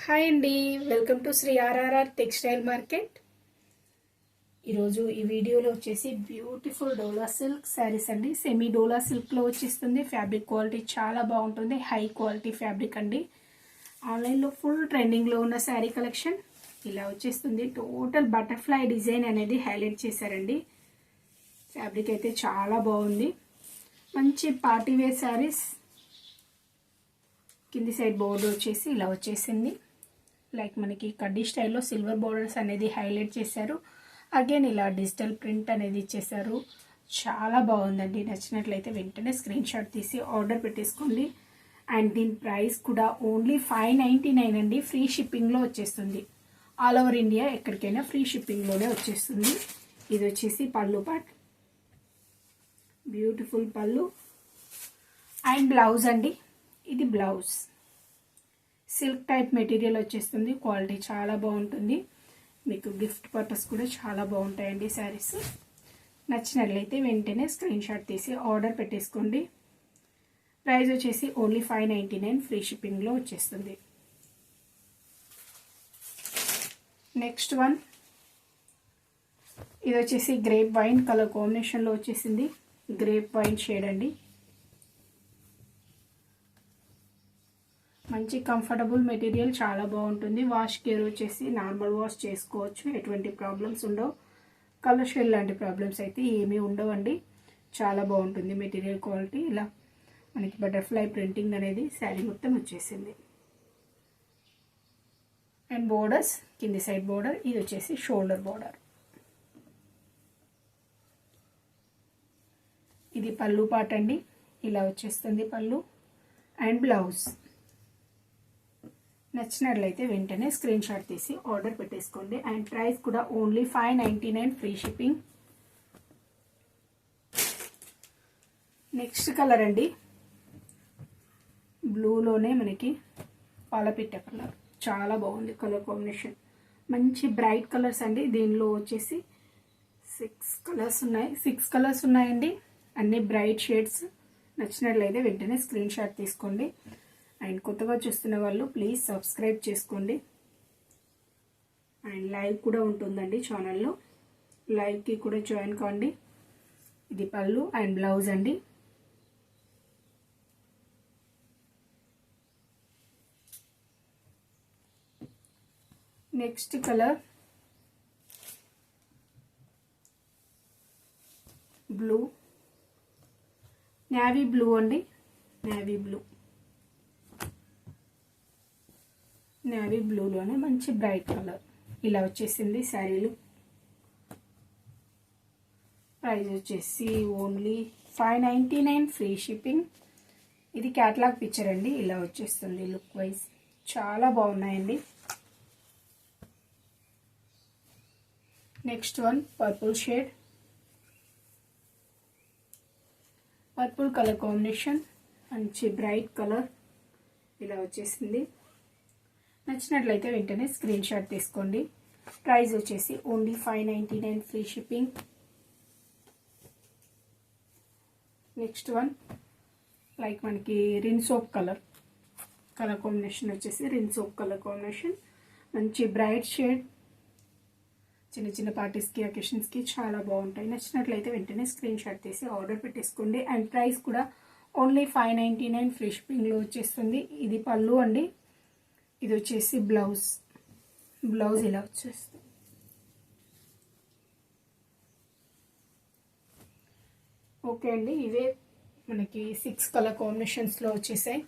Hi అండి, welcome to Shri RRR textile market. ఈరోజు ఈ వీడియోలో వచ్చేసి బ్యూటిఫుల్ డోలా సిల్క్ శారీస్ అండి. సెమీ డోలా సిల్క్లో వచ్చేస్తుంది. ఫ్యాబ్రిక్ క్వాలిటీ చాలా బాగుంటుంది. హై క్వాలిటీ ఫ్యాబ్రిక్ అండి. ఆన్లైన్లో ఫుల్ ట్రెండింగ్లో ఉన్న శారీ కలెక్షన్ ఇలా వచ్చేస్తుంది. టోటల్ బటర్ఫ్లై డిజైన్ అనేది హైలైట్ చేశారండి. ఫ్యాబ్రిక్ అయితే చాలా బాగుంది. మంచి పార్టీ వేర్ శారీస్. కింది సైడ్ బోర్డర్ వచ్చేసి ఇలా వచ్చేసింది. లైక్ మనకి కడ్డీ స్టైల్లో సిల్వర్ బోర్డర్స్ అనేది హైలైట్ చేశారు. అగైన్ ఇలా డిజిటల్ ప్రింట్ అనేది ఇచ్చేసారు. చాలా బాగుందండి. నచ్చినట్లయితే వెంటనే స్క్రీన్ షాట్ తీసి ఆర్డర్ పెట్టేసుకోండి. అండ్ దీని ప్రైస్ కూడా ఓన్లీ 599 అండి. ఫ్రీ షిప్పింగ్లో వచ్చేస్తుంది. ఆల్ ఓవర్ ఇండియా ఎక్కడికైనా ఫ్రీ షిప్పింగ్లోనే వచ్చేస్తుంది. ఇది వచ్చేసి పళ్ళు పార్ట్. బ్యూటిఫుల్ పళ్ళు అండ్ బ్లౌజ్ అండి. ఇది బ్లౌజ్. సిల్క్ టైప్ మెటీరియల్ వచ్చేస్తుంది. క్వాలిటీ చాలా బాగుంటుంది. మీకు గిఫ్ట్ పర్పస్ కూడా చాలా బాగుంటాయండి శారీస్. నచ్చినట్లయితే వెంటనే స్క్రీన్ షాట్ తీసి ఆర్డర్ పెట్టేసుకోండి. ప్రైస్ వచ్చేసి ఓన్లీ 599 ఫ్రీ షిప్పింగ్లో వచ్చేస్తుంది. నెక్స్ట్ వన్ ఇది వచ్చేసి గ్రేప్ వైన్ కలర్ కాంబినేషన్లో వచ్చేసింది. గ్రేప్ వైన్ షేడ్ అండి. మంచి కంఫర్టబుల్ మెటీరియల్, చాలా బాగుంటుంది. వాష్ కేర్ వచ్చేసి నార్మల్ వాష్ చేసుకోవచ్చు. ఎటువంటి ప్రాబ్లమ్స్ ఉండవు. కలర్ షేడ్ లాంటి ప్రాబ్లమ్స్ అయితే ఏమీ ఉండవండి. చాలా బాగుంటుంది మెటీరియల్ క్వాలిటీ. ఇలా మనకి బటర్ఫ్లై ప్రింటింగ్ అనేది శారీ మొత్తం వచ్చేసింది. అండ్ బోర్డర్స్ కింది సైడ్ బోర్డర్. ఇది వచ్చేసి షోల్డర్ బోర్డర్. ఇది పళ్ళు పార్ట్ అండి. ఇలా వచ్చేస్తుంది పళ్ళు అండ్ బ్లౌజ్. నచ్చినట్లయితే వెంటనే స్క్రీన్ షాట్ తీసి ఆర్డర్ పెట్టేసుకోండి. అండ్ ప్రైస్ కూడా only 599 free shipping. Next colour అండి. బ్లూలోనే మనకి పాలపిట్ట కలర్. చాలా బాగుంది కలర్ కాంబినేషన్. మంచి బ్రైట్ కలర్స్ అండి. దీనిలో వచ్చేసి 6 కలర్స్ ఉన్నాయండి. అన్ని బ్రైట్ షేడ్స్. నచ్చినట్లయితే వెంటనే స్క్రీన్ షాట్ తీసుకోండి. అండ్ కొత్తగా చూస్తున్న వాళ్ళు ప్లీజ్ సబ్స్క్రైబ్ చేసుకోండి. అండ్ లైవ్ కూడా ఉంటుందండి ఛానల్లో. లైవ్కి కూడా జాయిన్ కాండి. ఇది పళ్ళు అండ్ బ్లౌజ్ అండి. Next colour blue, navy blue అండి. Navy blue. నేవీ బ్లూలోనే మంచి బ్రైట్ కలర్. ఇలా వచ్చేసింది శారీలు. ప్రైస్ వచ్చేసి ఓన్లీ 599 ఫ్రీ షిప్పింగ్. ఇది క్యాటలాగ్ పిక్చర్ అండి. ఇలా వచ్చేస్తుంది లుక్ వైజ్. చాలా బాగున్నాయండి. Next one purple shade. Purple colour combination. మంచి బ్రైట్ కలర్. ఇలా వచ్చేసింది. నచ్చినట్లయితే వెంటనే స్క్రీన్ షాట్ తీసుకోండి. ప్రైస్ వచ్చేసి only 599 free shipping. Next one like మనకి రిన్ సోప్ కలర్ కాంబినేషన్ వచ్చేసి రిన్ సోప్ కలర్ కాంబినేషన్. మంచి బ్రైట్ షేడ్. చిన్న చిన్న పార్టీస్కి అకేషన్స్కి చాలా బాగుంటాయి. నచ్చినట్లయితే వెంటనే స్క్రీన్ షాట్ తీసి ఆర్డర్ పెట్టేసుకోండి. అండ్ ప్రైస్ కూడా ఓన్లీ 599 ఫ్రీ షిప్పింగ్లో వచ్చేస్తుంది. ఇది పళ్ళు అండి. ఇది వచ్చేసి బ్లౌజ్. బ్లౌజ్ ఇలా వచ్చేస్తుంది. ఓకే అండి, ఇవే మనకి 6 కలర్ కాంబినేషన్స్లో వచ్చేసాయి.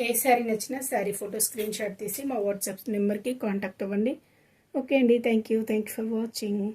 ఏ శారీ నచ్చినా శారీ ఫోటో స్క్రీన్ షాట్ తీసి మా వాట్సాప్ నెంబర్కి కాంటాక్ట్ అవ్వండి. ఓకే అండి, థ్యాంక్ యూ ఫర్ వాచింగ్.